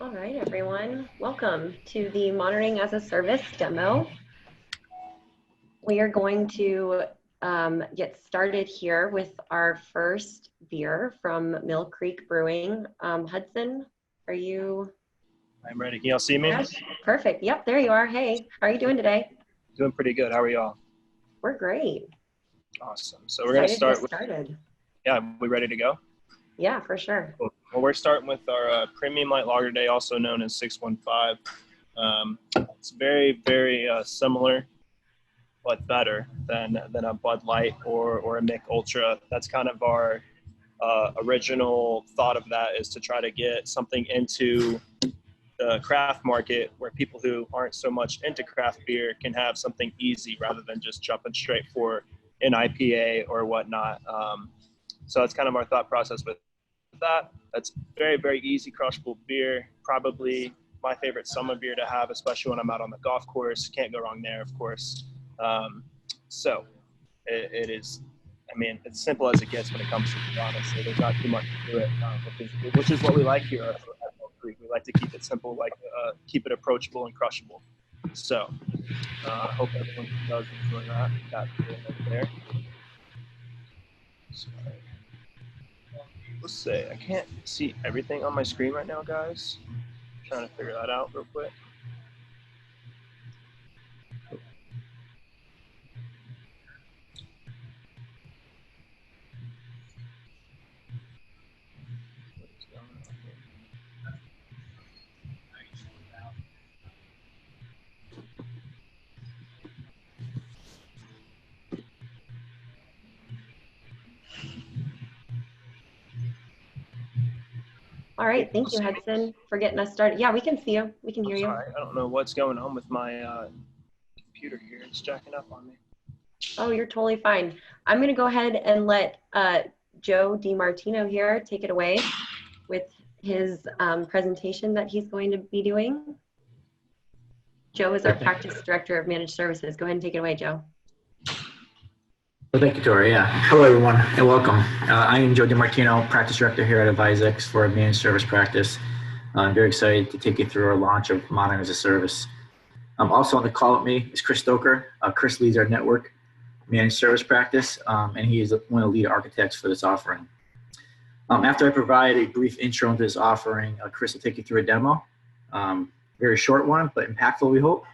All right, everyone. Welcome to the Monitoring as a Service demo. We are going to get started here with our first beer from Mill Creek Brewing. Hudson, are you? I'm ready. Can y'all see me? Yes. Perfect. Yep, there you are. Hey, how are you doing today? Doing pretty good. How are y'all? We're great. Awesome. So we're going to start with, started. yeah, we ready to go? Yeah, for sure. Cool. Well, we're starting with our Premium Light Lager Day, also known as 615. It's very, very similar, but better than a Bud Light or a Mick Ultra. That's kind of our original thought of that, is to try to get something into the craft market where people who aren't so much into craft beer can have something easy rather than just jumping straight for an IPA or whatnot. So that's kind of our thought process with that. That's very, very easy crushable beer. Probably my favorite summer beer to have, especially when I'm out on the golf course. Can't go wrong there, of course. So it is, I mean, it's simple as it gets when it comes to it, honestly. There's not too much to it, which is what we like here at Mill Creek. We like to keep it simple, keep it approachable and crushable. So I hope everyone does enjoy that. Got it there. Sorry. Let's say I can't see everything on my screen right now, guys. I'm trying to figure that out real quick. All right. Thank you, Hudson, for getting us started. Yeah, we can see you. We can hear you. Sorry, I don't know what's going on with my computer here. It's jacking up on me. Oh, you're totally fine. I'm going to go ahead and let Joe DeMartino here take it away with his presentation that he's going to be doing. Joe is our practice director of managed services. Go ahead and take it away, Joe. Well, thank you, Tori. Yeah. Hello, everyone, and welcome. I am Joe DeMartino, practice director here at Advizex for a managed service practice. I'm very excited to take you through our launch of Monitoring as a Service. Also on the call with me is Chris Stoker. Chris leads our network managed service practice, and he is one of the lead architects for this offering. After I provide a brief intro into this offering, Chris will take you through a demo. Very short one, but impactful, we hope.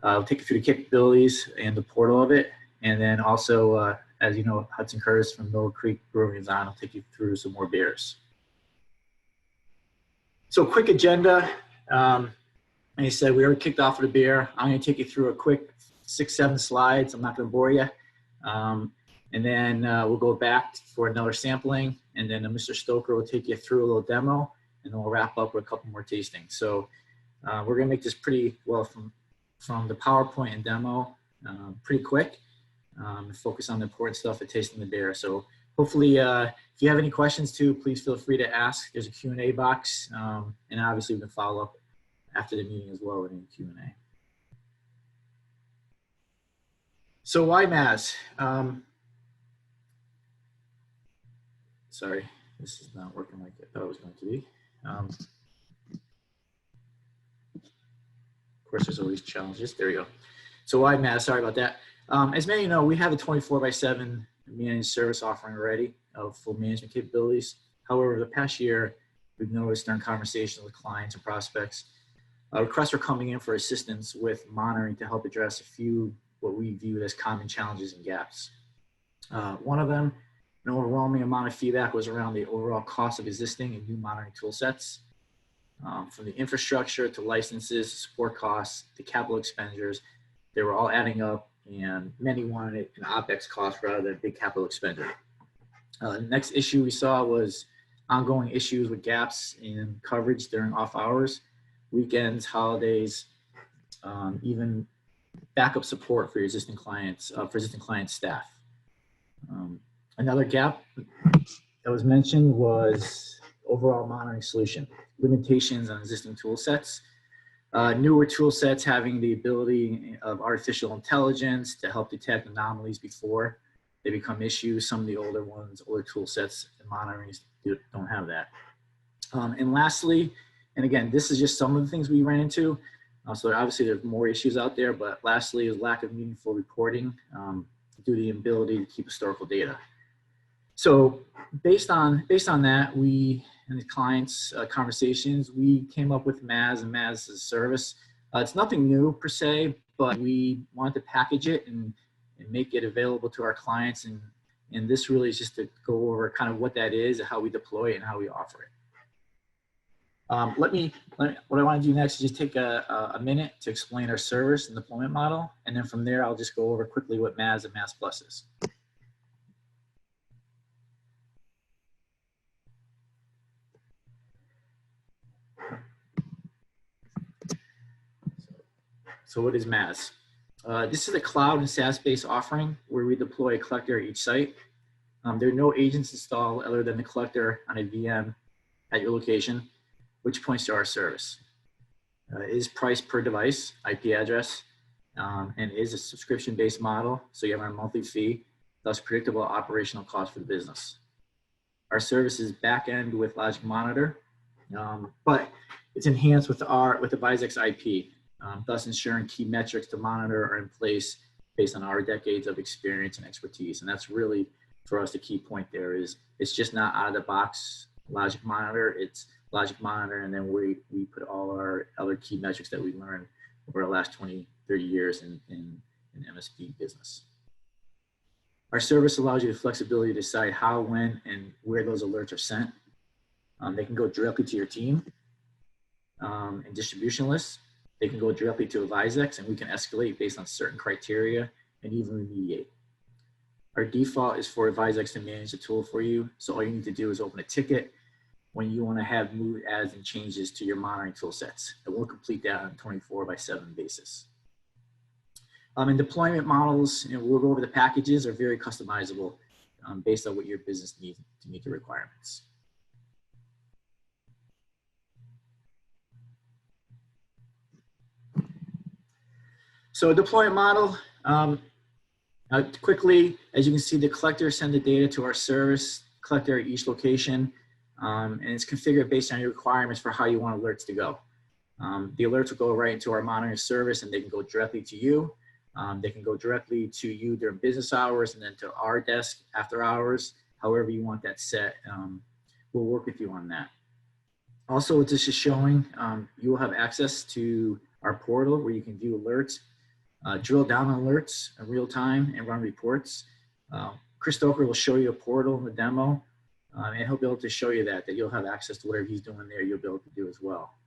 I'll take you through the capabilities and the portal of it. And then also, as you know, Hudson Curtis from Mill Creek Brewing is on. I'll take you through some more beers. So quick agenda. And he said, we already kicked off with a beer. I'm going to take you through a quick 6-7 slides. I'm not going to bore you. And then we'll go back for another sampling. And then Mr. Stoker will take you through a little demo. And then we'll wrap up with a couple more tastings. So we're going to make this pretty well from the PowerPoint and demo pretty quick. Focus on the important stuff at tasting the beer. So hopefully, if you have any questions too, please feel free to ask. There's a Q&A box, and obviously we can follow up after the meeting as well with any Q&A. So why MaaS? Sorry, this is not working like I thought it was going to be. Of course, there's always challenges. There you go. So why MaaS? Sorry about that. As many of you know, we have a 24/7 managed service offering already of full management capabilities. However, the past year, we've noticed during conversations with clients and prospects, requests are coming in for assistance with monitoring to help address a few what we view as common challenges and gaps. One of them, an overwhelming amount of feedback, was around the overall cost of existing and new monitoring tool sets. From the infrastructure to licenses, support costs, to capital expenditures, they were all adding up, and many wanted an OpEx cost rather than a big capital expenditure. The next issue we saw was ongoing issues with gaps in coverage during off hours, weekends, holidays, even backup support for your existing clients, staff. Another gap that was mentioned was overall monitoring solution, limitations on existing tool sets. Newer tool sets having the ability of artificial intelligence to help detect anomalies before they become issues. Some of the older ones, older tool sets and monitoring don't have that. And lastly, And again, this is just some of the things we ran into. So obviously there's more issues out there, but lastly is lack of meaningful reporting due to the ability to keep historical data. So based on that, we and the clients' conversations, we came up with MaaS and MaaS as a service. It's nothing new per se, but we wanted to package it and make it available to our clients. And this really is just to go over kind of what that is, how we deploy it, and how we offer it. What I want to do next is just take a minute to explain our service and deployment model. And then from there, I'll just go over quickly what MaaS and MaaS Plus is. So what is MaaS? This is a cloud and SaaS-based offering where we deploy a collector at each site. There are no agents installed other than the collector on a VM at your location, which points to our service. It is priced per device, IP address, and is a subscription-based model, so you have a monthly fee, thus predictable operational costs for the business. Our service is back-end with Logic Monitor, but it's enhanced with Advizex IP, thus ensuring key metrics to monitor are in place based on our decades of experience and expertise. And that's really, for us, the key point there is it's just not out of the box Logic Monitor, it's Logic Monitor, and then we put all our other key metrics that we learned over the last 20, 30 years in MSP business. Our service allows you the flexibility to decide how, when, and where those alerts are sent. They can go directly to your team and distribution lists. They can go directly to Advizex, and we can escalate based on certain criteria and even remediate. Our default is for Advizex to manage the tool for you. So all you need to do is open a ticket when you want to have move adds and changes to your monitoring tool sets. And we'll complete that on a 24/7 basis. And deployment models, we'll go over the packages, are very customizable based on what your business needs to meet the requirements. So a deployment model, quickly, as you can see, the collector send the data to our service collector at each location, and it's configured based on your requirements for how you want alerts to go. The alerts will go right into our monitoring service, and they can go directly to you. They can go directly to you during business hours and then to our desk after hours, however you want that set. We'll work with you on that. Also, what this is showing, you will have access to our portal where you can view alerts, drill down on alerts in real time, and run reports. Chris Stoker will show you a portal in the demo, and he'll be able to show you that you'll have access to whatever he's doing there, you'll be able to do as well.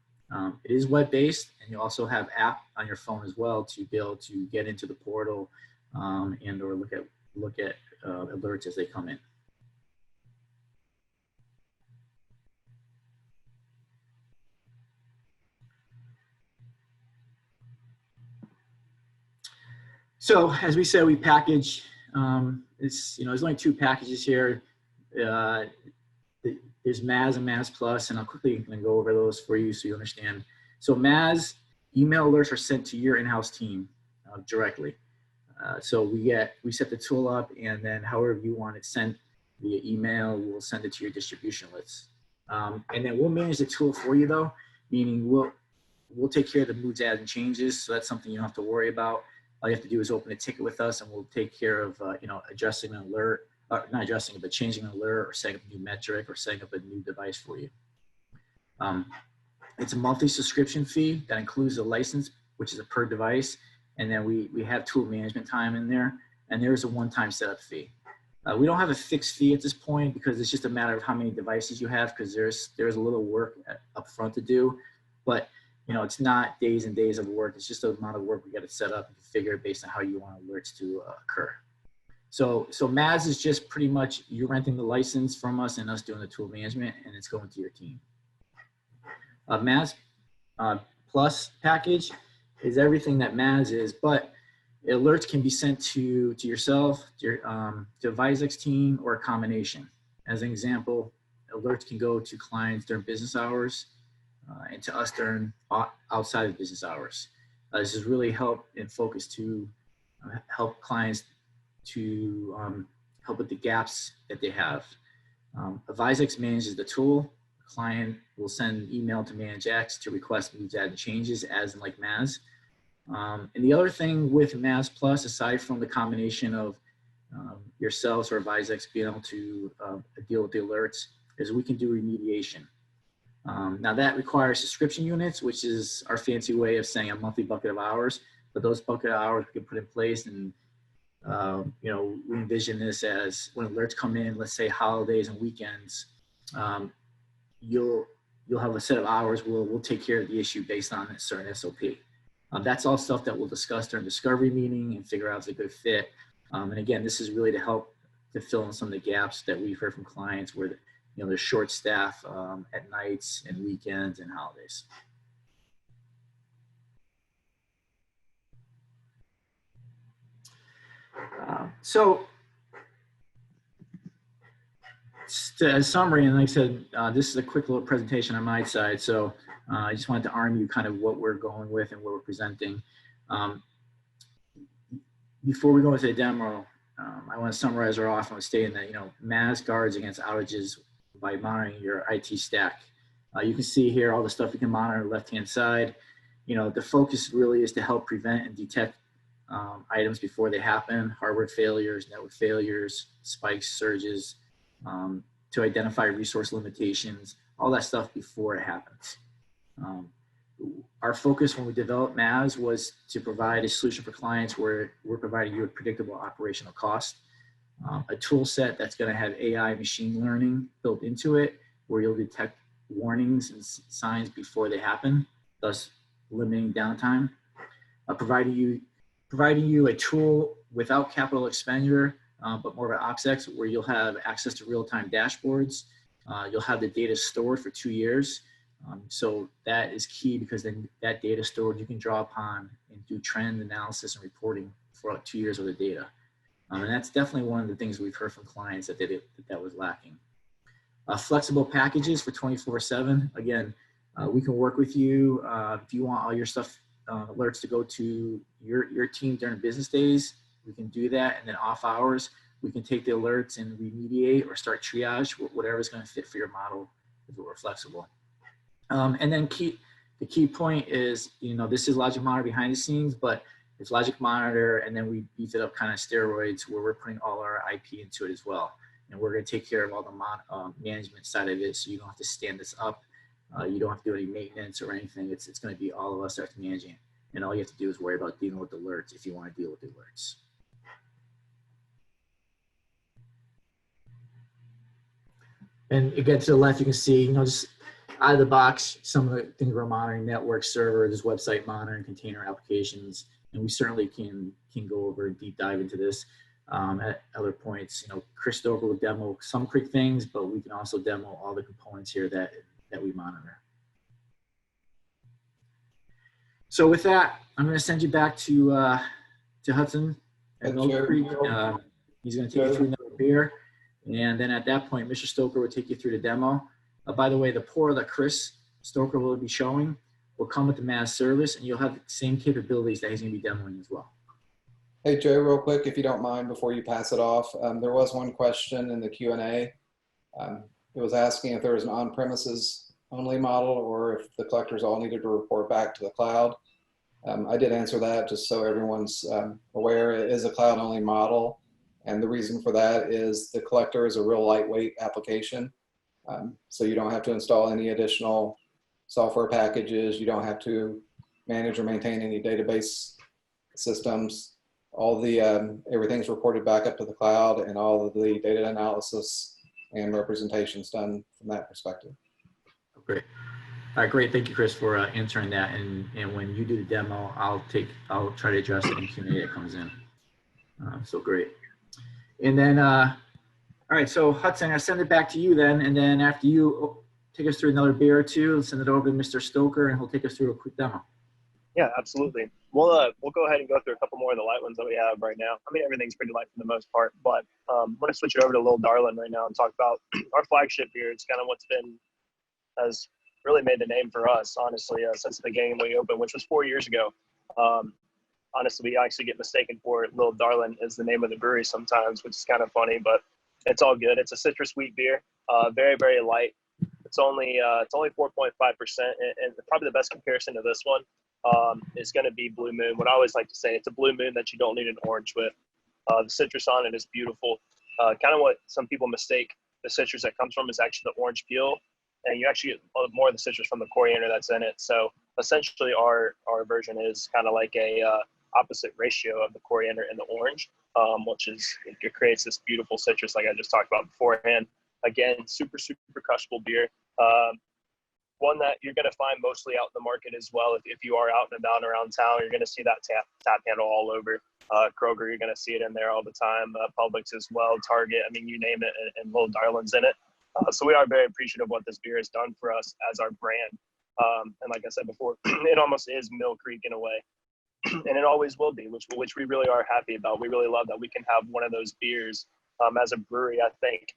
It is web-based, and you also have app on your phone as well to be able to get into the portal and or look at alerts as they come in. So as we said, we package. There's only two packages here. There's MaaS and MaaS Plus, and I'll quickly go over those for you so you understand. So MaaS, email alerts are sent to your in-house team directly. So we set the tool up, and then however you want it sent via email, we'll send it to your distribution list. And then we'll manage the tool for you though, meaning we'll take care of the moods, adds, and changes. So that's something you don't have to worry about. All you have to do is open a ticket with us, and we'll take care of adjusting an alert. Not adjusting it, but changing an alert or setting up a new metric or setting up a new device for you. It's a monthly subscription fee that includes a license, which is a per device. And then we have tool management time in there, and there's a one-time setup fee. We don't have a fixed fee at this point because it's just a matter of how many devices you have, because there's a little work up front to do. But it's not days and days of work. It's just the amount of work we got to set up and configure based on how you want alerts to occur. So MaaS is just pretty much you renting the license from us and us doing the tool management, and it's going to your team. MaaS Plus package is everything that MaaS is, but alerts can be sent to yourself, to Advizex team, or a combination. As an example, alerts can go to clients during business hours and to us during outside of business hours. This is really help and focus to help clients to help with the gaps that they have. Advizex manages the tool, client will send an email to Advizex to request moves, add, and changes, as in like MaaS. And the other thing with MaaS Plus, aside from the combination of yourselves or Advizex being able to deal with the alerts, is we can do remediation. Now that requires subscription units, which is our fancy way of saying a monthly bucket of hours. But those bucket of hours we can put in place, and you know, we envision this as when alerts come in, let's say holidays and weekends, you'll have a set of hours where we'll take care of the issue based on a certain SOP. That's all stuff that we'll discuss during discovery meeting and figure out if it's a good fit. And again, this is really to help to fill in some of the gaps that we've heard from clients where, you know, there's short staff at nights and weekends and holidays. So as a summary, and like I said, this is a quick little presentation on my side. So I just wanted to arm you kind of what we're going with and what we're presenting. Before we go into the demo, I want to summarize our offer with stating that, you know, MaaS guards against outages by monitoring your IT stack. You can see here all the stuff you can monitor on the left-hand side. You know, the focus really is to help prevent and detect items before they happen: hardware failures, network failures, spikes, surges, to identify resource limitations, all that stuff before it happens. Our focus when we developed MaaS was to provide a solution for clients where we're providing you a predictable operational cost, a tool set that's going to have AI machine learning built into it, where you'll detect warnings and signs before they happen, thus limiting downtime, providing you a tool without capital expenditure, but more of an Advizex, where you'll have access to real-time dashboards. You'll have the data stored for 2 years. So that is key, because then that data stored you can draw upon and do trend analysis and reporting for 2 years of the data. And that's definitely one of the things we've heard from clients that was lacking. Flexible packages for 24/7. Again, we can work with you. If you want all your stuff, alerts to go to your team during business days, we can do that. And then off hours, we can take the alerts and remediate or start triage, whatever is going to fit for your model if we're flexible. And then the key point is, you know, this is Logic Monitor behind the scenes, but it's Logic Monitor, and then we beef it up kind of steroids, where we're putting all our IP into it as well. And we're going to take care of all the management side of it, so you don't have to stand this up. You don't have to do any maintenance or anything. It's going to be all of us that's managing it. And all you have to do is worry about dealing with alerts if you want to deal with the alerts. And again, to the left, you can see, you know, just out of the box, some of the things we're monitoring: network, servers, website monitoring, container applications. And we certainly can go over and deep dive into this at other points. You know, Chris Stoker will demo some quick things, but we can also demo all the components here that we monitor. So with that, I'm going to send you back to Hudson at Mill Creek. He's going to take you through another beer. And then at that point, Mr. Stoker will take you through the demo. By the way, the pour that Chris Stoker will be showing will come with the MaaS service, and you'll have the same capabilities that he's going to be demoing as well. Hey, Joe, real quick, if you don't mind, before you pass it off, there was one question in the Q&A. It was asking if there was an on-premises only model, or if the collectors all needed to report back to the cloud. I did answer that just so everyone's aware. It is a cloud-only model, and the reason for that is the collector is a real lightweight application. So you don't have to install any additional software packages. You don't have to manage or maintain any database systems. All the everything's reported back up to the cloud, and all of the data analysis and representations done from that perspective. Great. All right, great. Thank you, Chris, for answering that. And when you do the demo, I'll try to address it in Q&A that comes in. So great. And then, all right, so Hudson, I'll send it back to you then. And then after you take us through another beer or two, send it over to Mr. Stoker, and he'll take us through a quick demo. Yeah, absolutely. We'll go ahead and go through a couple more of the light ones that we have right now. I mean, everything's pretty light for the most part, but I'm going to switch it over to Lil Darlin right now and talk about our flagship beer. It's kind of what's has really made the name for us, honestly, since the beginning when we opened, which was 4 years ago. Honestly, we actually get mistaken for it. Lil Darlin is the name of the brewery sometimes, which is kind of funny, but it's all good. It's a citrus wheat beer, very, very light. It's only 4.5%, and probably the best comparison to this one is going to be Blue Moon. What I always like to say, it's a Blue Moon that you don't need an orange with. The citrus on it is beautiful. Kind of what some people mistake the citrus that comes from is actually the orange peel, and you actually get more of the citrus from the coriander that's in it. So essentially, our version is kind of like a opposite ratio of the coriander and the orange, which is it creates this beautiful citrus like I just talked about beforehand. Again, super crushable beer. One that you're going to find mostly out in the market as well. If you are out and about around town, you're going to see that tap handle all over. Kroger, you're going to see it in there all the time. Publix as well, Target, I mean, you name it, and Little Darlings in it. So we are very appreciative of what this beer has done for us as our brand. And like I said before, it almost is Mill Creek in a way. And it always will be, which we really are happy about. We really love that we can have one of those beers as a brewery. I think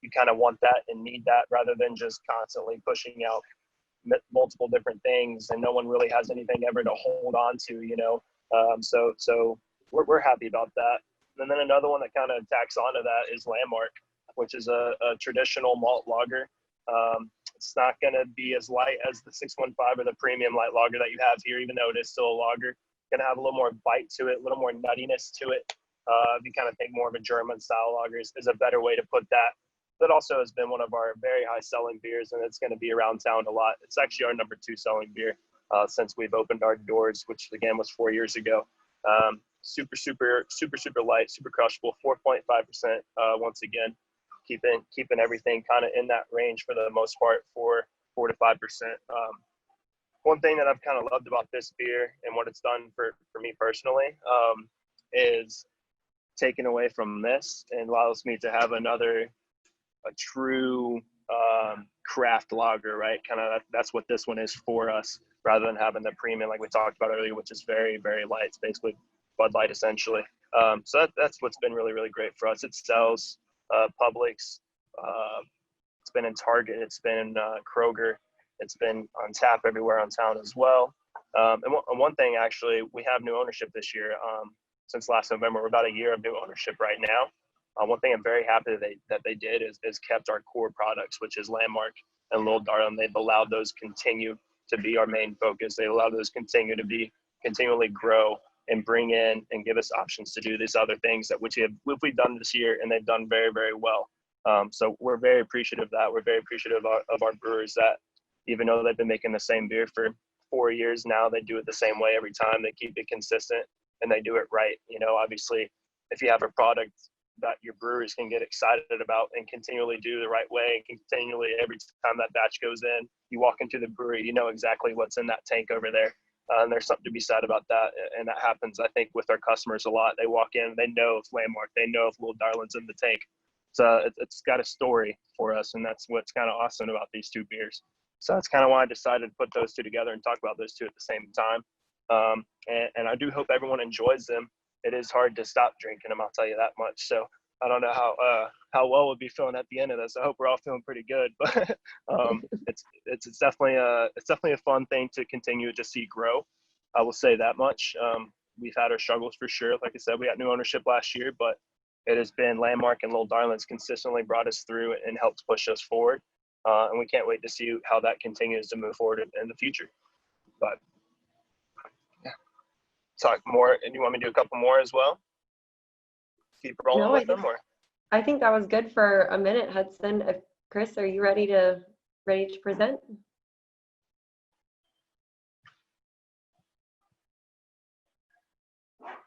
you kind of want that and need that rather than just constantly pushing out multiple different things and no one really has anything ever to hold on to, you know. So we're happy about that. And then another one that kind of tacks onto that is Landmark, which is a traditional malt lager. It's not going to be as light as the 615 or the premium light lager that you have here, even though it is still a lager. Going to have a little more bite to it, a little more nuttiness to it. If you kind of think more of a German style lager is a better way to put that. That also has been one of our very high selling beers, and it's going to be around town a lot. It's actually our number 2 selling beer since we've opened our doors, which again was 4 years ago. Super light, super crushable, 4.5%. Once again, keeping everything kind of in that range for the most part, 4 to 5%. One thing that I've kind of loved about this beer and what it's done for me personally is taken away from this and allows me to have a true craft lager, right? Kind of that's what this one is for us, rather than having the premium like we talked about earlier, which is very light. It's basically Bud Light essentially. So that's what's been really great for us. It sells Publix. It's been in Target. It's been in Kroger. It's been on tap everywhere on town as well. And one thing, actually, we have new ownership this year. Since last November, we're about a year of new ownership right now. One thing I'm very happy that they did is kept our core products, which is Landmark and Little Darling. They've allowed those continue to be our main focus. They allowed those continually grow and bring in and give us options to do these other things that we've done this year, and they've done very well. So we're very appreciative of that. We're very appreciative of our brewers that even though they've been making the same beer for 4 years now, they do it the same way every time. They keep it consistent and they do it right. You know, obviously, if you have a product that your brewers can get excited about and continually do the right way, and continually every time that batch goes in, you walk into the brewery, you know exactly what's in that tank over there. And there's something to be said about that. And that happens, I think, with our customers a lot. They walk in, they know it's Landmark, they know if Little Darling's in the tank. So it's got a story for us, and that's what's kind of awesome about these two beers. So that's kind of why I decided to put those two together and talk about those two at the same time. And I do hope everyone enjoys them. It is hard to stop drinking them, I'll tell you that much. So I don't know how well we'll be feeling at the end of this. I hope we're all feeling pretty good, but it's definitely a fun thing to continue to see grow. I will say that much. We've had our struggles for sure. Like I said, we got new ownership last year, but it has been Landmark and Little Darling's consistently brought us through and helped push us forward. And we can't wait to see how that continues to move forward in the future. But yeah, talk more. And you want me to do a couple more as well? Keep rolling with them, or? I think that was good for a minute, Hudson. Chris, are you ready to present?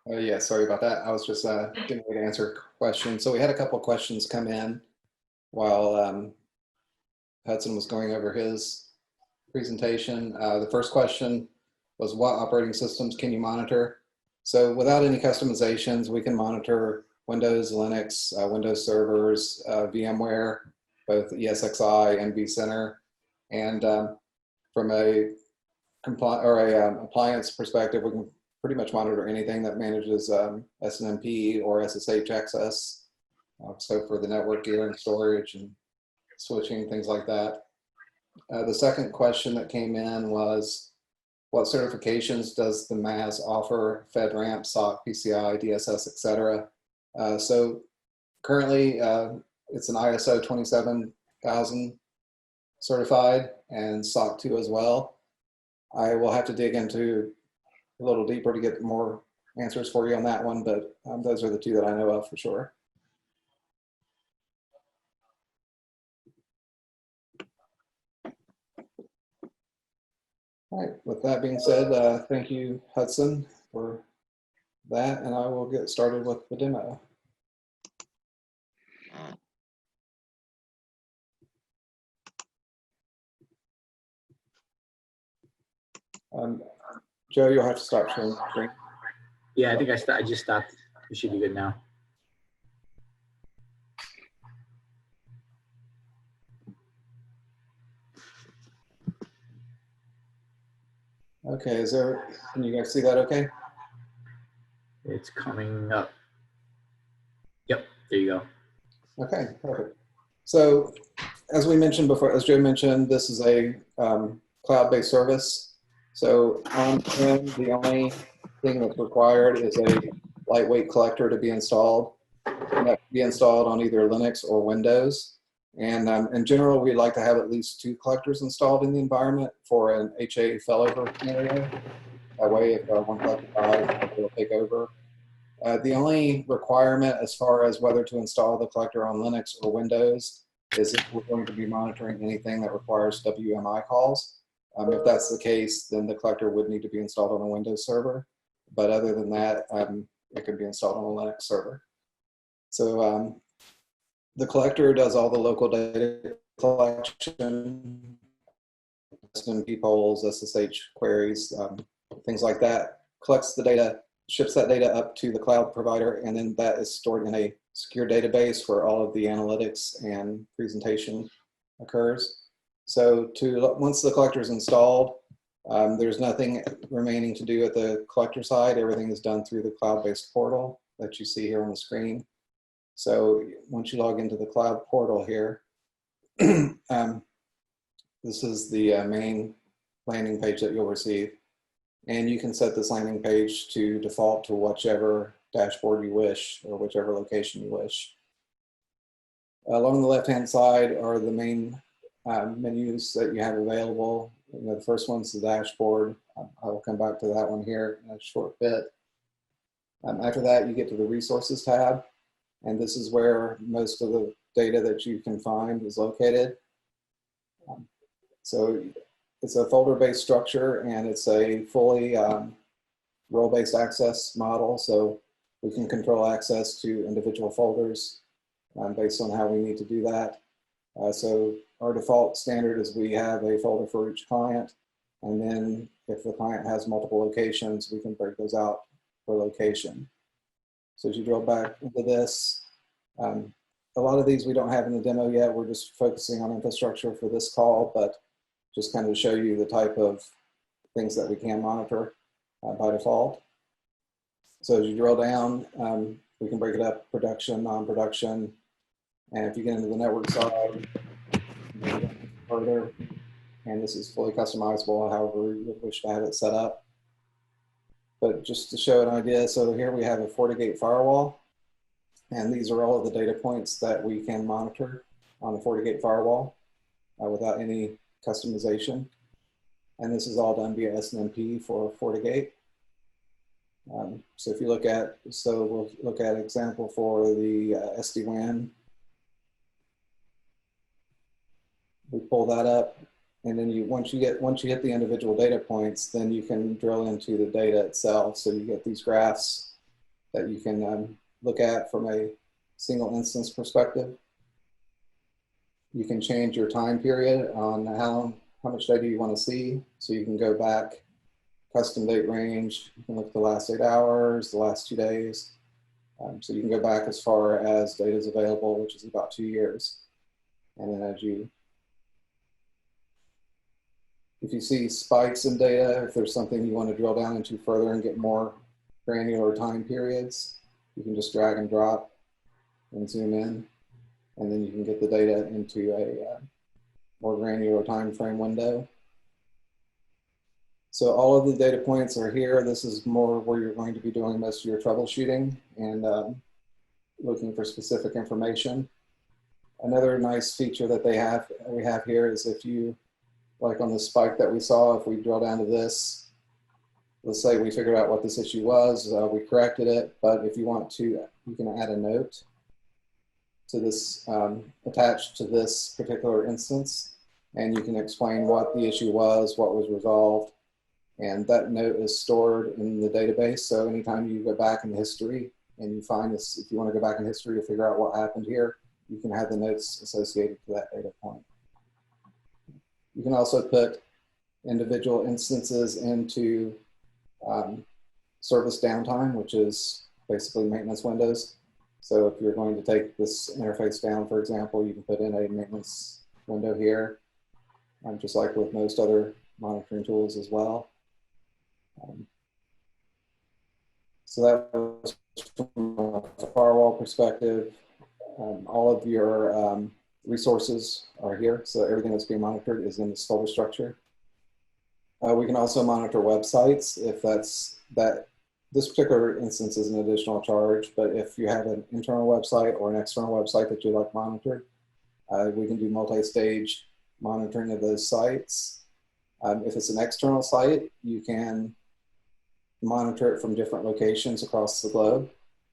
Yeah, sorry about that. I was just getting ready to answer a question. So we had a couple of questions come in while Hudson was going over his presentation. The first question was, what operating systems can you monitor? So without any customizations, we can monitor Windows, Linux, Windows servers, VMware, both ESXi and vCenter. And from a appliance perspective, we can pretty much monitor anything that manages SNMP or SSH access. So for the network gear and storage and switching, things like that. The second question that came in was, what certifications does the MaaS offer? FedRAMP, SOC, PCI, DSS, etc. So currently it's an ISO 27000 certified and SOC 2 as well. I will have to dig into a little deeper to get more answers for you on that one, but those are the two that I know of for sure. All right, with that being said, thank you, Hudson, for that, and I will get started with the demo. Joe, you'll have to stop sharing the screen. Yeah, I think I just stopped. You should be good now. Okay, can you guys see that okay? It's coming up. Yep, there you go. Okay, perfect. So as we mentioned before, as Joe mentioned, this is a cloud-based service. So on-prem, the only thing that's required is a lightweight collector to be installed. And that can be installed on either Linux or Windows. And in general, we'd like to have at least 2 collectors installed in the environment for an HA failover scenario. That way, if one collector dies, it will take over. The only requirement as far as whether to install the collector on Linux or Windows is if we're going to be monitoring anything that requires WMI calls. If that's the case, then the collector would need to be installed on a Windows server. But other than that, it could be installed on a Linux server. So the collector does all the local data collection, SMP polls, SSH queries, things like that, collects the data, ships that data up to the cloud provider, and then that is stored in a secure database where all of the analytics and presentation occurs. So once the collector is installed, there's nothing remaining to do at the collector side. Everything is done through the cloud-based portal that you see here on the screen. So once you log into the cloud portal here, this is the main landing page that you'll receive. And you can set this landing page to default to whichever dashboard you wish or whichever location you wish. Along the left-hand side are the main menus that you have available. The first one's the dashboard. I will come back to that one here in a short bit. After that, you get to the resources tab. And this is where most of the data that you can find is located. So it's a folder-based structure, and it's a fully role-based access model. So we can control access to individual folders based on how we need to do that. So our default standard is we have a folder for each client. And then if the client has multiple locations, we can break those out per location. So as you drill back into this, a lot of these we don't have in the demo yet. We're just focusing on infrastructure for this call, but just kind of show you the type of things that we can monitor by default. So as you drill down, we can break it up, production, non-production. And if you get into the network side, further, and this is fully customizable however you wish to have it set up. But just to show an idea, so here we have a FortiGate firewall, and these are all of the data points that we can monitor on the FortiGate firewall without any customization. And this is all done via SNMP for FortiGate. So if you look at, we'll look at example for the SD-WAN. We pull that up, and then once you hit the individual data points, then you can drill into the data itself. So you get these graphs that you can look at from a single instance perspective. You can change your time period on how much data you want to see. So you can go back, custom date range. You can look at the last 8 hours, the last 2 days. So you can go back as far as data is available, which is about 2 years. And then if you see spikes in data, if there's something you want to drill down into further and get more granular time periods, you can just drag and drop and zoom in, and then you can get the data into a more granular time frame window. So all of the data points are here. This is more where you're going to be doing most of your troubleshooting and looking for specific information. Another nice feature that we have here is if you, like on the spike that we saw, if we drill down to this, let's say we figured out what this issue was, we corrected it, but if you want to, you can add a note to this, attached to this particular instance, and you can explain what the issue was, what was resolved, and that note is stored in the database. So anytime you go back in history and you find this, if you want to go back in history to figure out what happened here, you can have the notes associated to that data point. You can also put individual instances into service downtime, which is basically maintenance windows. So if you're going to take this interface down, for example, you can put in a maintenance window here, just like with most other monitoring tools as well. So that was from a firewall perspective. All of your resources are here, so everything that's being monitored is in this folder structure. We can also monitor websites if this particular instance is an additional charge, but if you have an internal website or an external website that you like monitored, we can do multi-stage monitoring of those sites. If it's an external site, you can monitor it from different locations across the globe.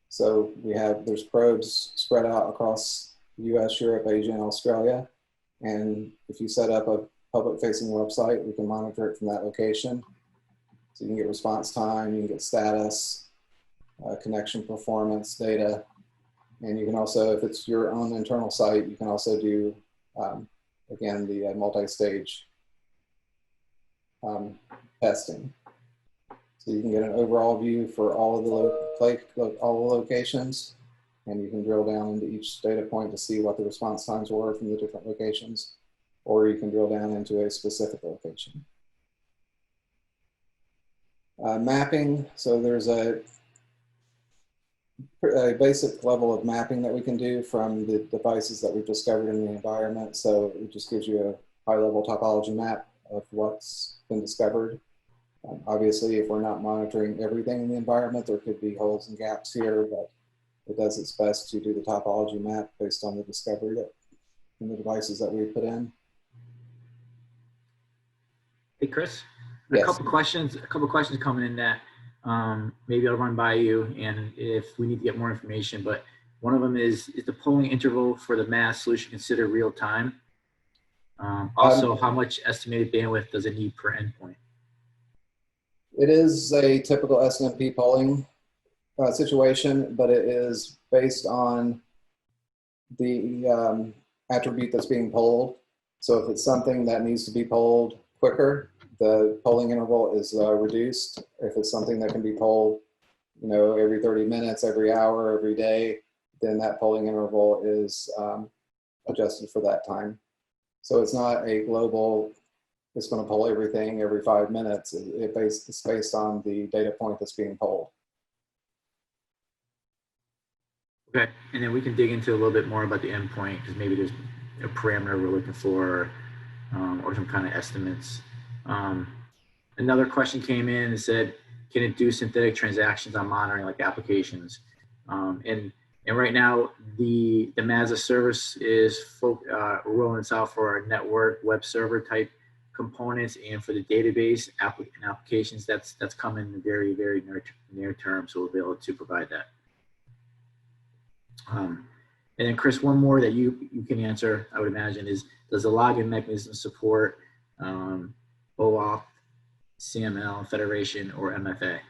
So there's probes spread out across the US, Europe, Asia, and Australia. And if you set up a public-facing website, we can monitor it from that location. So you can get response time, you can get status, connection performance data. And you can also, if it's your own internal site, you can also do, again, the multi-stage testing. So you can get an overall view for all of the locations, and you can drill down into each data point to see what the response times were from the different locations, or you can drill down into a specific location. Mapping, so there's a basic level of mapping that we can do from the devices that we've discovered in the environment. So it just gives you a high-level topology map of what's been discovered. Obviously, if we're not monitoring everything in the environment, there could be holes and gaps here, but it does its best to do the topology map based on the discovery in the devices that we put in. Hey, Chris, Yes. a couple questions coming in that maybe I'll run by you, and if we need to get more information, but one of them is the polling interval for the MaaS solution considered real time? Also, how much estimated bandwidth does it need per endpoint? It is a typical SNMP polling situation, but it is based on the attribute that's being polled. So if it's something that needs to be polled quicker, the polling interval is reduced. If it's something that can be polled, every 30 minutes, every hour, every day, then that polling interval is adjusted for that time. So it's not a global, it's going to poll everything every 5 minutes. It's based on the data point that's being polled. Okay, and then we can dig into a little bit more about the endpoint, because maybe there's a parameter we're looking for, or some kind of estimates. Another question came in and said, can it do synthetic transactions on monitoring like applications? And right now, the MaaS service is rolling this out for our network web server type components, and for the database applications, that's coming very, very near term, so we'll be able to provide that. And then Chris, one more that you can answer, I would imagine, is does the login mechanism support OAuth, CML, Federation, or MFA?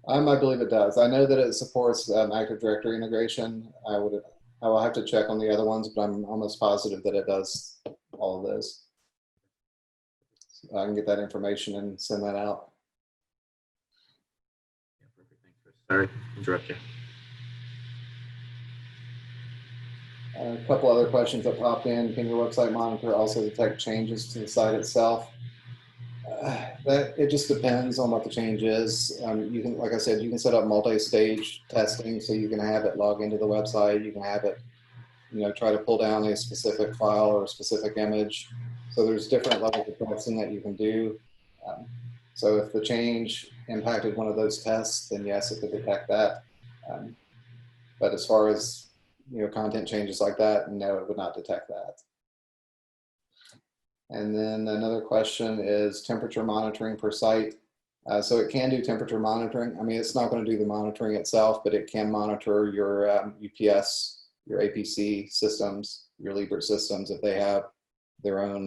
I believe it does. I know that it supports Active Directory integration. I will have to check on the other ones, but I'm almost positive that it does all of those. So I can get that information and send that out. Yeah, perfect. Thanks, Chris. Sorry to interrupt you. A couple other questions that popped in. Can your website monitor also detect changes to the site itself? It just depends on what the change is. You can, like I said, you can set up multi-stage testing, so you can have it log into the website. You can have it, try to pull down a specific file or a specific image. So there's different levels of testing that you can do. So if the change impacted one of those tests, then yes, it could detect that. But as far as content changes like that, and no, it would not detect that. And then another question is temperature monitoring per site. So it can do temperature monitoring. I mean, it's not going to do the monitoring itself, but it can monitor your UPS, your APC systems, your Liebert systems if they have their own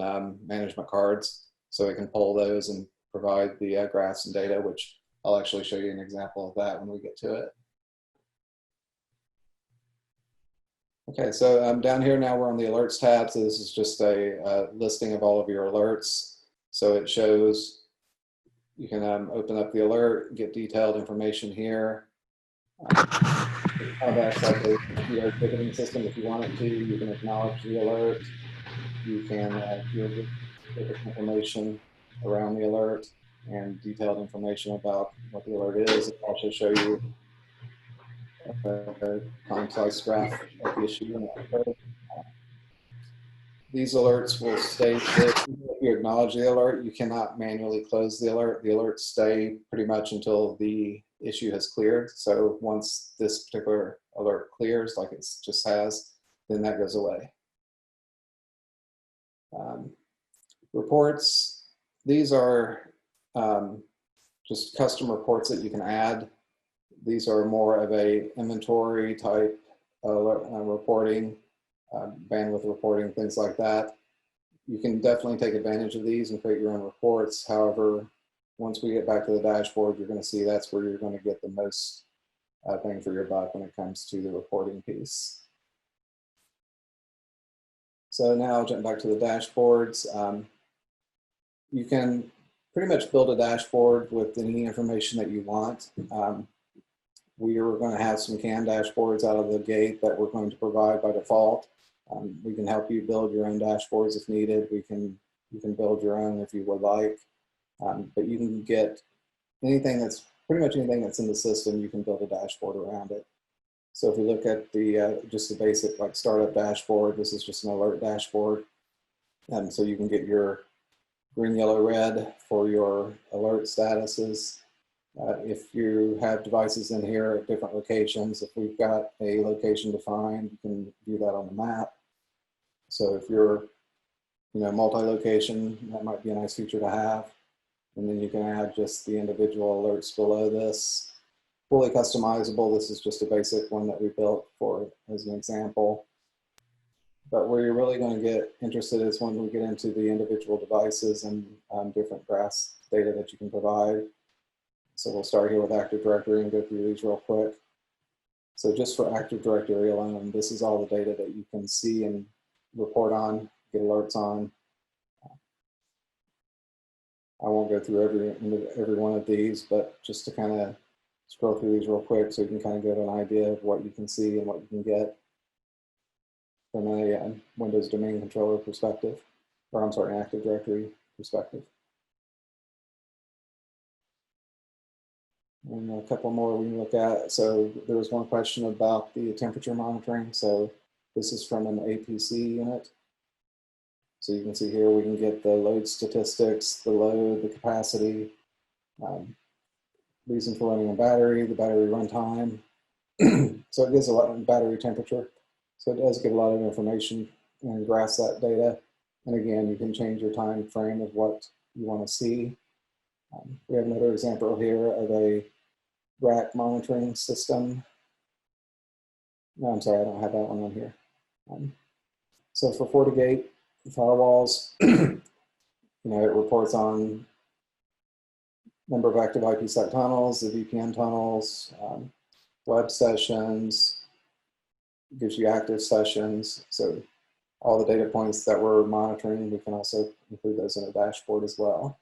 management cards. So it can pull those and provide the graphs and data, which I'll actually show you an example of that when we get to it. Okay, so down here now we're on the alerts tab. So this is just a listing of all of your alerts. So it shows, you can open up the alert, get detailed information here. That's like a ticketing system if you want it to. You can acknowledge the alert. You can give information around the alert and detailed information about what the alert is. It'll also show you a concise graph of the issue. These alerts will stay, if you acknowledge the alert, you cannot manually close the alert. The alerts stay pretty much until the issue has cleared. So once this particular alert clears, like it just has, then that goes away. Reports, these are just custom reports that you can add. These are more of a inventory type reporting, bandwidth reporting, things like that. You can definitely take advantage of these and create your own reports. However, once we get back to the dashboard, you're going to see that's where you're going to get the most bang for your buck when it comes to the reporting piece. So now I'll jump back to the dashboards. You can pretty much build a dashboard with any information that you want. We are going to have some CAN dashboards out of the gate that we're going to provide by default. We can help you build your own dashboards if needed. You can build your own if you would like. But you can get anything that's, pretty much anything that's in the system, you can build a dashboard around it. So if you look at the just the basic like startup dashboard, this is just an alert dashboard. So you can get your green, yellow, red for your alert statuses. If you have devices in here at different locations, if we've got a location defined, you can view that on the map. So if you're, multi-location, that might be a nice feature to have. And then you can add just the individual alerts below this. Fully customizable. This is just a basic one that we built for as an example. But where you're really going to get interested is when we get into the individual devices and different graphs data that you can provide. So we'll start here with Active Directory and go through these real quick. So just for Active Directory alone, this is all the data that you can see and report on, get alerts on. I won't go through every one of these, but just to kind of scroll through these real quick so you can kind of get an idea of what you can see and what you can get from a Windows domain controller perspective, or I'm sorry, an Active Directory perspective. And a couple more we can look at. So there was one question about the temperature monitoring. So this is from an APC unit. So you can see here we can get the load statistics, the load, the capacity, reason for running a battery, the battery runtime. So it gives a lot of battery temperature. So it does give a lot of information and grasp that data. And again, you can change your time frame of what you want to see. We have another example here of a rack monitoring system. No, I'm sorry, I don't have that one on here. So for FortiGate firewalls, it reports on number of active IPsec tunnels, the VPN tunnels, web sessions, gives you active sessions. So all the data points that we're monitoring, we can also include those in a dashboard as well.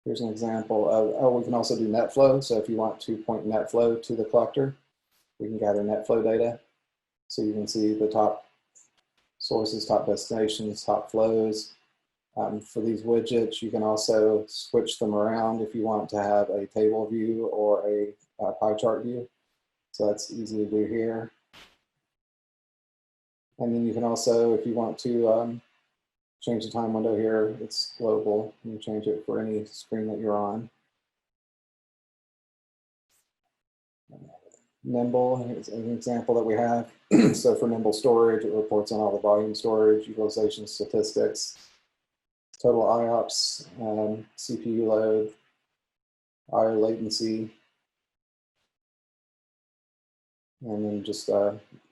Here's an example of, we can also do net flow. So if you want to point net flow to the collector, we can gather net flow data. So you can see the top sources, top destinations, top flows. For these widgets, you can also switch them around if you want to have a table view or a pie chart view. So that's easy to do here. And then you can also, if you want to change the time window here, it's global. You can change it for any screen that you're on. Nimble is an example that we have. So for Nimble storage, it reports on all the volume storage, utilization statistics, total IOPS, CPU load, IO latency, and then just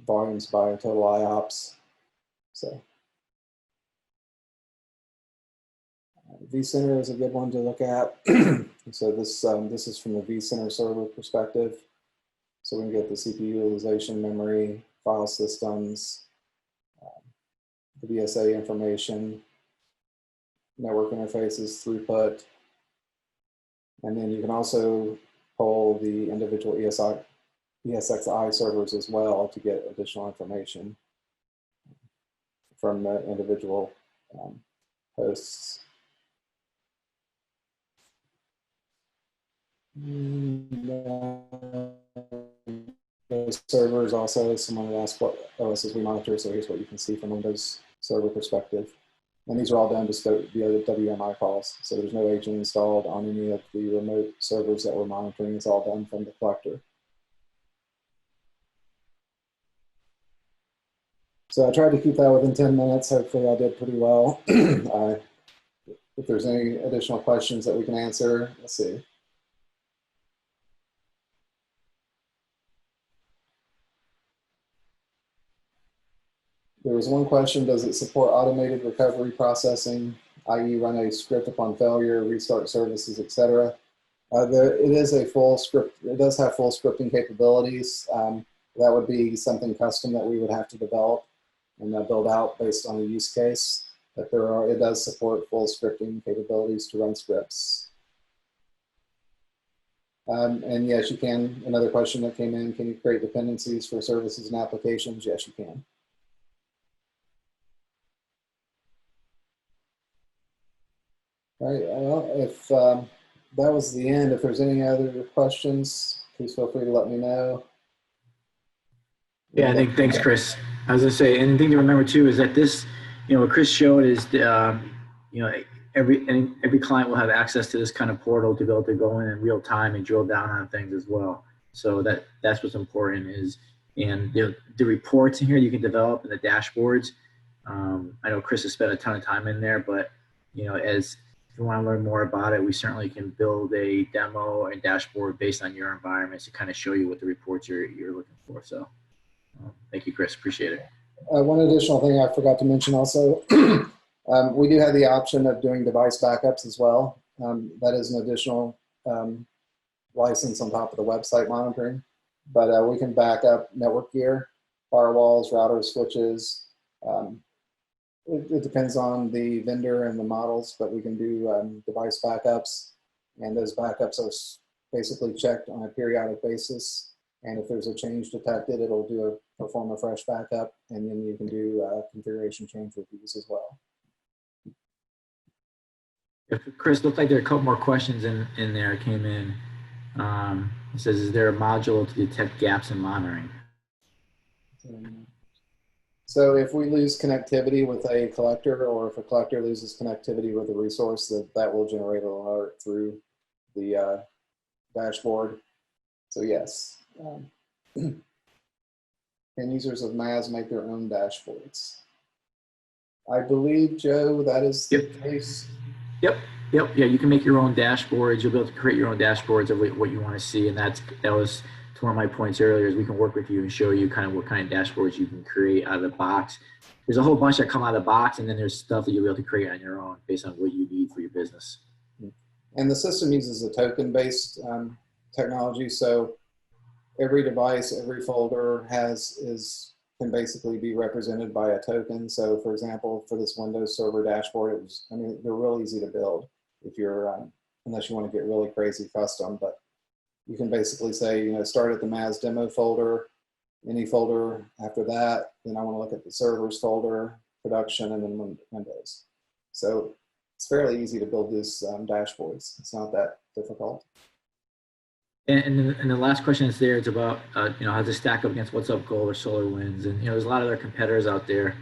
volumes by total IOPS. So vCenter is a good one to look at. So this is from the vCenter server perspective. So we can get the CPU utilization, memory, file systems, the VSA information, network interfaces, throughput, and then you can also pull the individual ESXi servers as well to get additional information from the individual hosts. Those servers also, someone asked what OSs we monitor, so here's what you can see from Windows server perspective. And these are all done just via the WMI calls. So there's no agent installed on any of the remote servers that we're monitoring. It's all done from the collector. So I tried to keep that within 10 minutes. Hopefully I did pretty well. If there's any additional questions that we can answer, let's see. There was one question, does it support automated recovery processing, i.e. run a script upon failure, restart services, etc.? It is a full script, it does have full scripting capabilities. That would be something custom that we would have to develop and build out based on a use case. But it does support full scripting capabilities to run scripts. And yes, you can, another question that came in, can you create dependencies for services and applications? Yes, you can. All right, well, if that was the end, if there's any other questions, please feel free to let me know. Yeah, thanks, Chris. I was gonna say, and the thing to remember too is that this, what Chris showed is, every client will have access to this kind of portal to be able to go in real time and drill down on things as well. So that's what's important is, and the reports in here you can develop in the dashboards. I know Chris has spent a ton of time in there, but as if you want to learn more about it, we certainly can build a demo and dashboard based on your environments to kind of show you what the reports you're looking for. So thank you, Chris. Appreciate it. One additional thing I forgot to mention also, we do have the option of doing device backups as well. That is an additional license on top of the website monitoring, but we can back up network gear, firewalls, routers, switches. It depends on the vendor and the models, but we can do device backups, and those backups are basically checked on a periodic basis. And if there's a change detected, it'll perform a fresh backup, and then you can do configuration change reviews as well. Chris, looks like there are a couple more questions in there came in. It says, is there a module to detect gaps in monitoring? So if we lose connectivity with a collector, or if a collector loses connectivity with a resource, that will generate an alert through the dashboard. So yes. Can users of MaaS make their own dashboards? I believe, Joe, that is the case. Yep. Yeah, you can make your own dashboards. You'll be able to create your own dashboards of what you want to see, and that was to one of my points earlier. Is we can work with you and show you kind of what kind of dashboards you can create out of the box. There's a whole bunch that come out of the box, and then there's stuff that you'll be able to create on your own based on what you need for your business. And the system uses a token-based technology, so every device, every folder can basically be represented by a token. So for example, for this Windows Server dashboard, they're real easy to build if you're, unless you want to get really crazy custom, but you can basically say, start at the MaaS demo folder, any folder after that, then I want to look at the servers folder, production, and then Windows. So it's fairly easy to build these dashboards. It's not that difficult. And the last question is there. It's about how does it stack up against What's Up Gold or SolarWinds, and there's a lot of other competitors out there.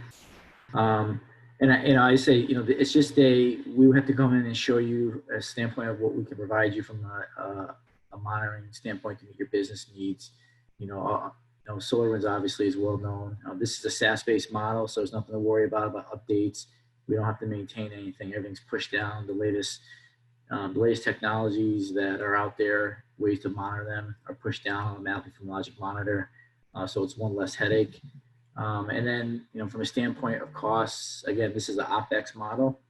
And I say it's just we would have to come in and show you a standpoint of what we can provide you from a monitoring standpoint to meet your business needs. SolarWinds obviously is well known. This is a SaaS-based model, so there's nothing to worry about updates. We don't have to maintain anything. Everything's pushed down. The latest technologies that are out there, ways to monitor them, are pushed down automatically from Logic Monitor. So it's one less headache. And then, from a standpoint of costs, again, this is the OpEx model,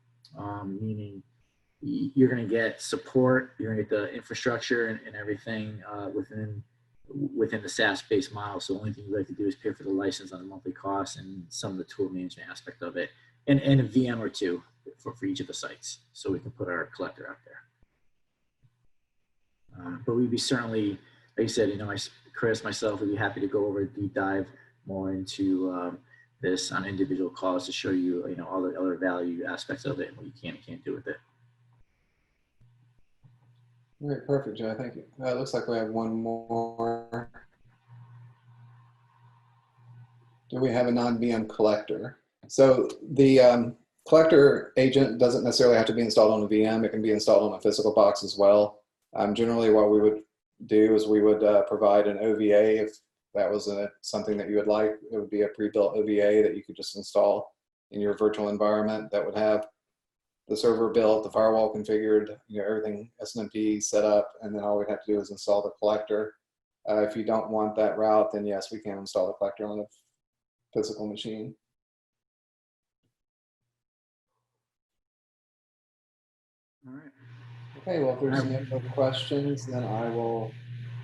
meaning you're going to get support, you're going to get the infrastructure and everything within the SaaS-based model. So the only thing you have to do is pay for the license on the monthly costs and some of the tool management aspect of it, and a VM or two for each of the sites, so we can put our collector out there. But we'd be certainly, like you said, Chris, myself, would be happy to go over a deep dive more into this on individual calls to show you, all the other value aspects of it and what you can and can't do with it. All right, perfect, Joe. Thank you. It looks like we have one more. Do we have a non-VM collector? So the collector agent doesn't necessarily have to be installed on a VM. It can be installed on a physical box as well. Generally, what we would do is we would provide an OVA if that was something that you would like. It would be a pre-built OVA that you could just install in your virtual environment that would have the server built, the firewall configured, everything SNMP set up, and then all we'd have to do is install the collector. If you don't want that route, then yes, we can install the collector on a physical machine. All right. Okay, well, if there's no other questions, then I will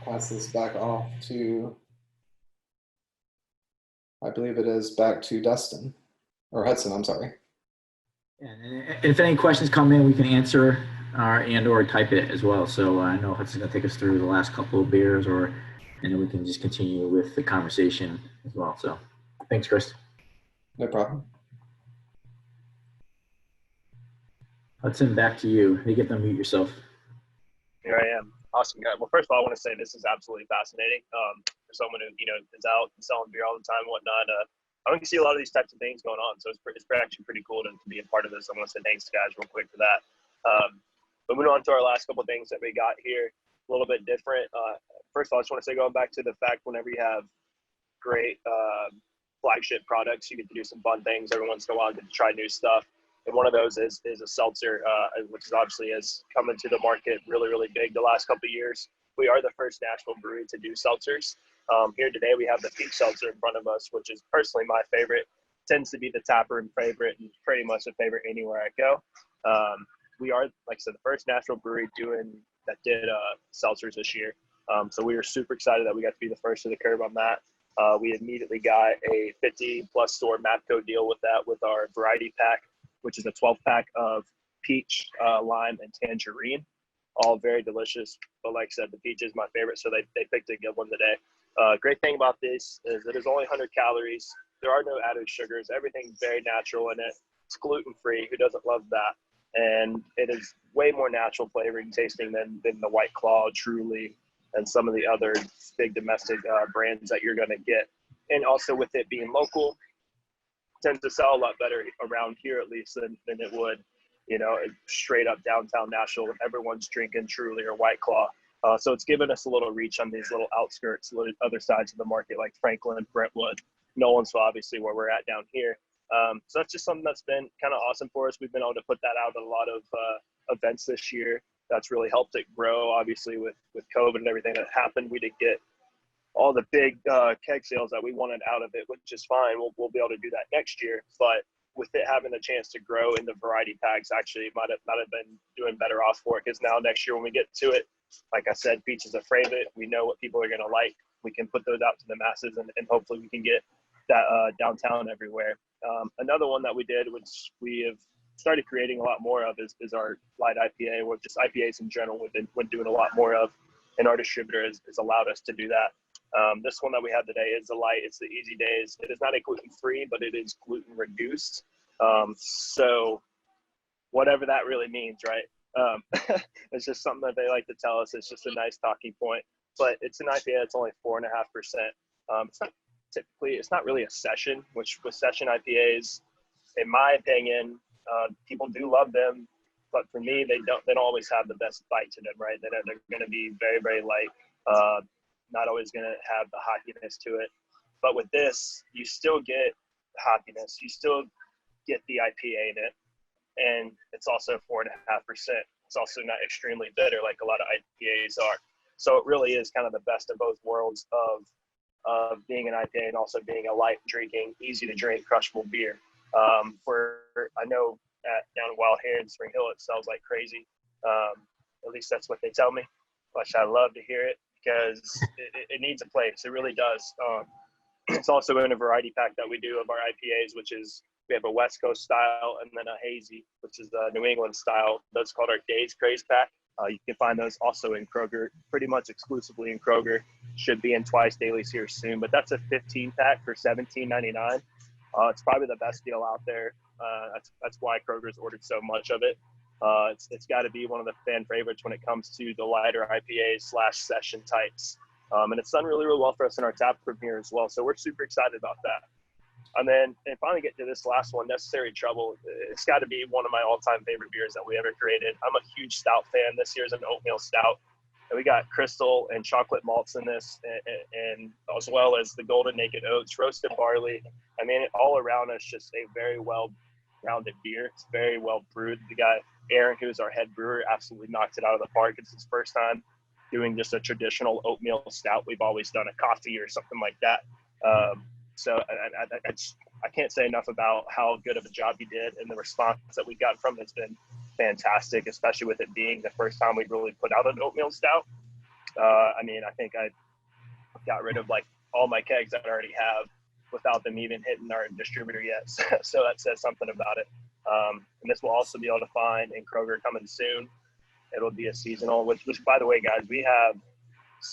pass this back off to, I believe it is back to Dustin, or Hudson, I'm sorry. And if any questions come in, we can answer or type it as well. So I know Hudson's going to take us through the last couple of beers, and then we can just continue with the conversation as well. So thanks, Chris. No problem. Hudson, back to you. You get to unmute yourself. Here I am. Awesome, guy. Well, first of all, I want to say this is absolutely fascinating. For someone who is out and selling beer all the time and whatnot, I don't see a lot of these types of things going on. So it's actually pretty cool to be a part of this. I want to say thanks, guys, real quick for that. But moving on to our last couple of things that we got here, a little bit different. First of all, I just want to say, going back to the fact whenever you have great flagship products, you get to do some fun things every once in a while, get to try new stuff. And one of those is a seltzer, which is obviously has come into the market really, really big the last couple of years. We are the first national brewery to do seltzers. Here today, we have the Peach Seltzer in front of us, which is personally my favorite. Tends to be the taproom favorite and pretty much a favorite anywhere I go. We are, like I said, the first national brewery that did seltzers this year. So we were super excited that we got to be the first to the curve on that. We immediately got a 50-plus store MAPCO deal with that with our variety pack, which is a 12-pack of peach, lime, and tangerine. All very delicious. But like I said, the peach is my favorite, so they picked a good one today. Great thing about this is it is only 100 calories. There are no added sugars. Everything's very natural in it. It's gluten-free. Who doesn't love that? And it is way more natural flavoring tasting than the White Claw, Truly, and some of the other big domestic brands that you're going to get. And also with it being local, tends to sell a lot better around here, at least, than it would, straight up downtown Nashville when everyone's drinking Truly or White Claw. So it's given us a little reach on these little outskirts, other sides of the market like Franklin, Brentwood, Nolensville, obviously where we're at down here. So that's just something that's been kind of awesome for us. We've been able to put that out at a lot of events this year. That's really helped it grow. Obviously with COVID and everything that happened, we didn't get all the big keg sales that we wanted out of it, which is fine. We'll be able to do that next year. But with it having the chance to grow in the variety packs, actually might have been doing better off for it, because now next year when we get to it, like I said, peach is a favorite. We know what people are going to like. We can put those out to the masses, and hopefully we can get that downtown everywhere. Another one that we did, which we have started creating a lot more of, is our light IPA, or just IPAs in general. We've been doing a lot more of, and our distributor has allowed us to do that. This one that we have today is the light. It's the Easy Days. It is not a gluten-free, but it is gluten-reduced. So whatever that really means, right? It's just something that they like to tell us. It's just a nice talking point. But it's an IPA that's only 4.5%. It's not really a session, which with session IPAs, in my opinion, people do love them. But for me, they don't always have the best bite to them, right? They're going to be very, very light. not always going to have the hoppiness to it. But with this, you still get hoppiness. You still get the IPA in it, and it's also 4.5%. It's also not extremely bitter like a lot of IPAs are. So it really is kind of the best of both worlds of being an IPA and also being a light drinking, easy to drink, crushable beer. I know down in Wild Hair in Spring Hill, it sells like crazy. At least that's what they tell me, which I love to hear it because it needs a place. It really does. It's also in a variety pack that we do of our IPAs, which is we have a West Coast style and then a hazy, which is the New England style. That's called our Days Craze pack. You can find those also in Kroger, pretty much exclusively in Kroger. Should be in Twice Dailies here soon, but that's a 15 pack for $17.99. It's probably the best deal out there. That's why Kroger's ordered so much of it. It's got to be one of the fan favorites when it comes to the lighter IPAs / session types. And it's done really, really well for us in our tap room here as well. So we're super excited about that. And finally get to this last one, Necessary Trouble. It's got to be one of my all-time favorite beers that we ever created. I'm a huge stout fan. This year's an oatmeal stout. And we got crystal and chocolate malts in this, and as well as the golden naked oats, roasted barley. I mean, all around us, just a very well-rounded beer. It's very well brewed. The guy, Aaron, who's our head brewer, absolutely knocked it out of the park. It's his first time doing just a traditional oatmeal stout. We've always done a coffee or something like that. So I can't say enough about how good of a job he did, and the response that we got from it has been fantastic, especially with it being the first time we really put out an oatmeal stout. I mean, I think I got rid of like all my kegs that I already have without them even hitting our distributor yet. So that says something about it. And this will also be able to find in Kroger coming soon. It'll be a seasonal, which by the way, guys, we have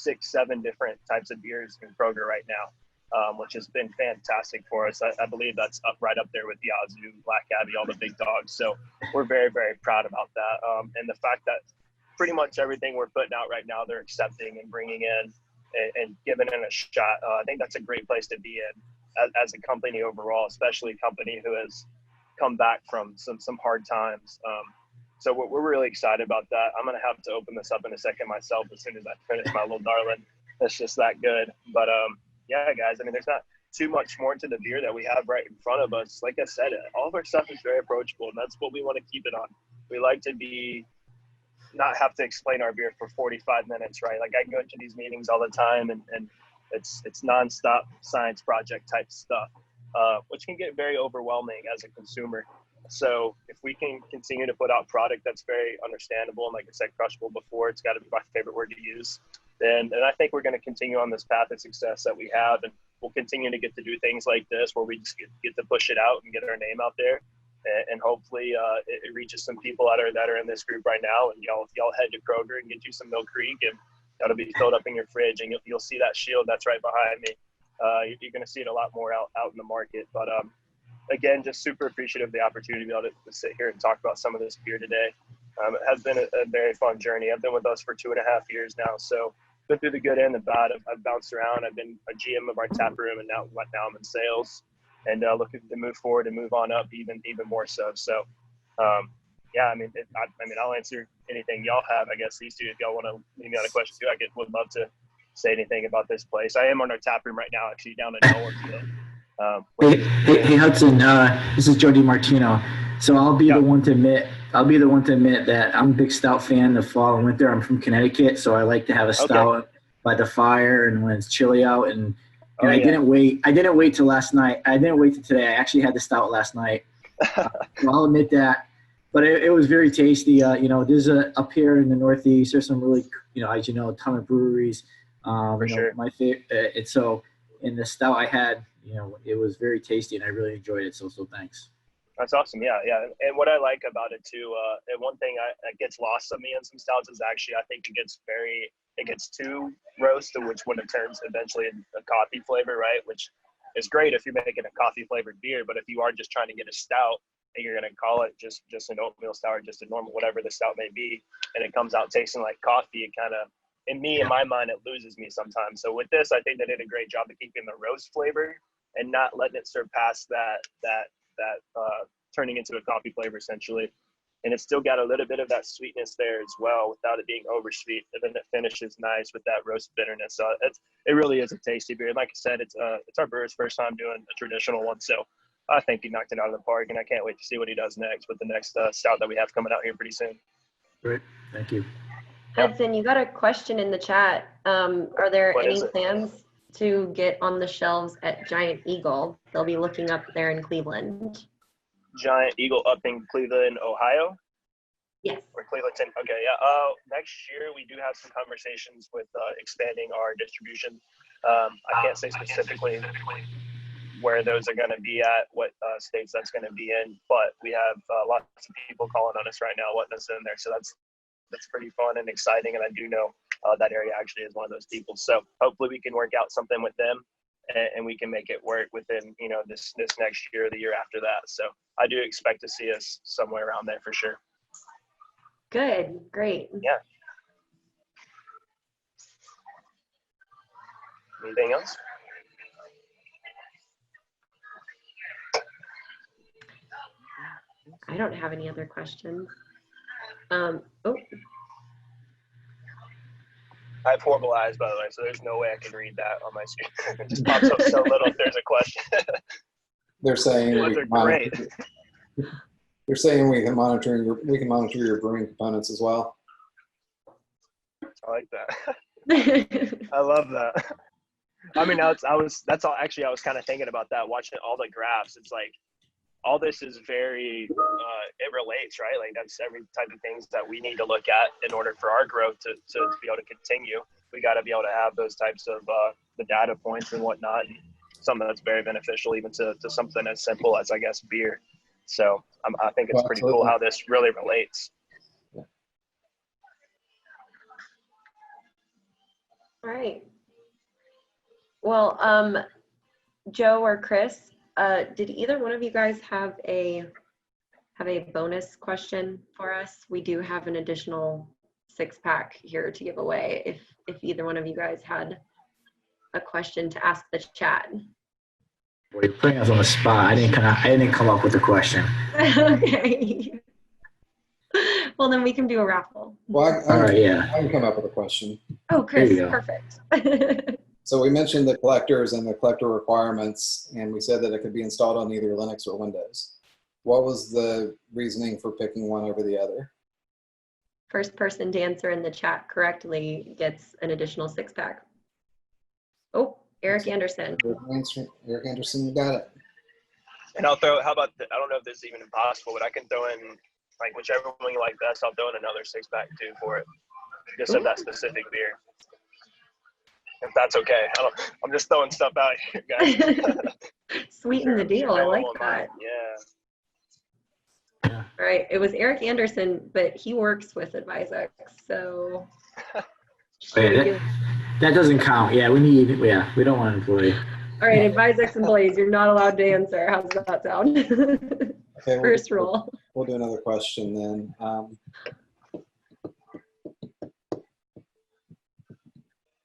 6-7 different types of beers in Kroger right now. Which has been fantastic for us. I believe that's right up there with Yazoo, Black Abbey, all the big dogs. So we're very, very proud about that. And the fact that pretty much everything we're putting out right now, they're accepting and bringing in and giving it a shot. I think that's a great place to be in as a company overall, especially a company who has come back from some hard times. So we're really excited about that. I'm going to have to open this up in a second myself as soon as I finish my little darling. It's just that good. But yeah, guys, I mean, there's not too much more to the beer that we have right in front of us. Like I said, all of our stuff is very approachable, and that's what we want to keep it on. We like to not have to explain our beer for 45 minutes, right? Like I go into these meetings all the time, and it's nonstop science project type stuff, which can get very overwhelming as a consumer. So if we can continue to put out product that's very understandable, and like I said, crushable before, it's got to be my favorite word to use. And I think we're going to continue on this path of success that we have, and we'll continue to get to do things like this where we just get to push it out and get our name out there, and hopefully it reaches some people that are in this group right now. And y'all head to Kroger and get you some Mill Creek, and that'll be filled up in your fridge, and you'll see that shield that's right behind me. You're going to see it a lot more out in the market. But again, just super appreciative of the opportunity to be able to sit here and talk about some of this beer today. It has been a very fun journey. I've been with us for 2.5 years now, so been through the good and the bad. I've bounced around. I've been a GM of our tap room, and now I'm in sales, and looking to move forward and move on up even more so. So, yeah, I mean, I'll answer anything y'all have. I guess these two, if y'all want to leave me on a question too, would love to say anything about this place. I am on our tap room right now, actually down in Nolensville. Hey, Hudson. This is Joe DeMartino. So I'll be the one to admit that I'm a big stout fan in the fall and winter. I'm from Connecticut, so I like to have a stout by the fire and when it's chilly out. And I didn't wait till last night. I didn't wait till today. I actually had the stout last night. I'll admit that. But it was very tasty. There's up here in the Northeast, there's some really, as you know, a ton of breweries. For sure. My favorite. And so in the stout I had, it was very tasty, and I really enjoyed it. So thanks. That's awesome. Yeah. And what I like about it too, and one thing that gets lost on me in some stouts is actually, I think it gets too roasted, which when it turns eventually a coffee flavor, right? Which is great if you're making a coffee flavored beer, but if you are just trying to get a stout and you're going to call it just an oatmeal stout or just a normal, whatever the stout may be, and it comes out tasting like coffee, it kind of, in my mind, it loses me sometimes. So with this, I think they did a great job of keeping the roast flavor and not letting it surpass that turning into a coffee flavor essentially. and it's still got a little bit of that sweetness there as well without it being over sweet. And then it finishes nice with that roast bitterness. So it really is a tasty beer. Like I said, it's our brewer's first time doing a traditional one. So I think he knocked it out of the park, and I can't wait to see what he does next with the next stout that we have coming out here pretty soon. Great, thank you. Hudson, you got a question in the chat. Are there What any is it? plans to get on the shelves at Giant Eagle? They'll be looking up there in Cleveland. Giant Eagle up in Cleveland, Ohio? Yes. Or Clevelandton? Okay, yeah. Next year, we do have some conversations with expanding our distribution. I can't say specifically where those are going to be at, what states that's going to be in, but we have lots of people calling on us right now, wanting us in there. So that's pretty fun and exciting, and I do know that area actually is one of those people. So hopefully we can work out something with them, and we can make it work within, you know, this next year or the year after that. So I do expect to see us somewhere around there for sure. Good, great. Yeah. Anything else? I don't have any other questions. Oh, I have horrible eyes, by the way, so there's no way I can read that on my screen. It just pops up so little if there's a question. They're saying Those are great. They're saying we can monitor your brewing components as well. I like that. I love that. I mean, that's all. Actually, I was kind of thinking about that, watching all the graphs. It's like all this is very, it relates, right? Like that's every type of things that we need to look at in order for our growth to be able to continue. We got to be able to have those types of the data points and whatnot, and something that's very beneficial even to something as simple as, I guess, beer. So I think it's pretty cool how this really relates. all right. Well, Joe or Chris, did either one of you guys have a bonus question for us? We do have an additional 6-pack here to give away if either one of you guys had a question to ask the chat. Well, you're putting us on the spot. I didn't come up with a question. Okay. Well, then we can do a raffle. Well, All right, yeah. I can come up with a question. Oh, Chris, There you go. perfect. So we mentioned the collectors and the collector requirements, and we said that it could be installed on either Linux or Windows. What was the reasoning for picking one over the other? First person to answer in the chat correctly gets an additional 6-pack. Oh, Eric Anderson. Eric Anderson, you got it. And I'll throw, how about, I don't know if this is even possible, but I can throw in, like, whichever one you like best, I'll throw in another 6-pack too for it. Just of that specific beer. If that's okay. I'm just throwing stuff out here, guys. Sweeten the deal. I like that. Yeah. All right. It was Eric Anderson, but he works with Advizex, so. That doesn't count. Yeah, we don't want an employee. All right, Advizex employees, you're not allowed to answer. How's that sound? Okay, First rule. We'll do another question then.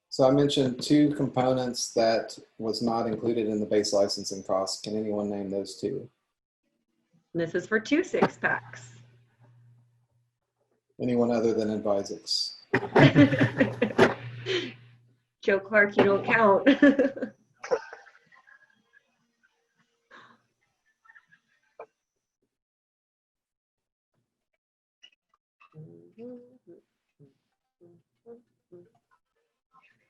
So I mentioned 2 components that was not included in the base licensing cost. Can anyone name those 2? This is for 2 6-packs. Anyone other than Advizex? Joe Clark, you don't count.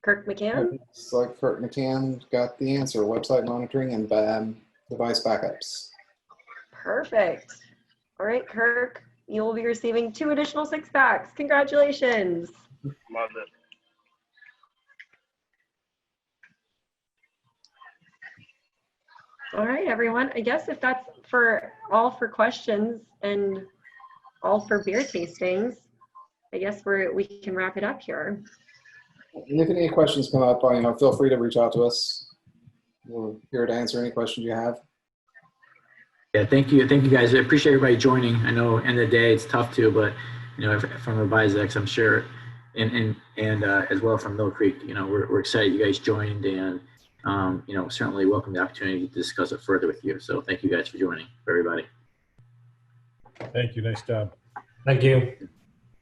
Kirk McCann? Looks like Kirk McCann got the answer. Website monitoring and device backups. Perfect. All right, Kirk, you will be receiving 2 additional 6-packs. Congratulations. Love it. All right, everyone. I guess if that's all for questions and all for beer tastings, I guess we can wrap it up here. And if any questions come up, feel free to reach out to us. We're here to answer any questions you have. Yeah, thank you guys. I appreciate everybody joining. I know end of the day it's tough too, but from Advizex, I'm sure, and as well from Mill Creek, we're excited you guys joined, and certainly welcome the opportunity to discuss it further with you. So thank you guys for joining, everybody. Thank you. Nice job. Thank you.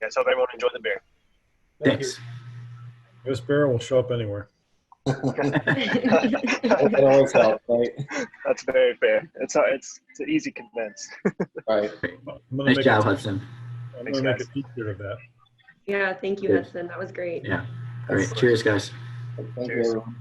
Guys, hope everyone enjoyed the beer. Thanks. This beer will show up anywhere. It can always help, right? That's very fair. It's an easy convince. Right. I'm gonna Nice make job, a, Hudson. I'm Thanks, gonna make a guys. t-shirt of that. Yeah, thank you, Good. Hudson. That was great. Yeah, great. Cheers, guys. Thank you, Cheers. everyone.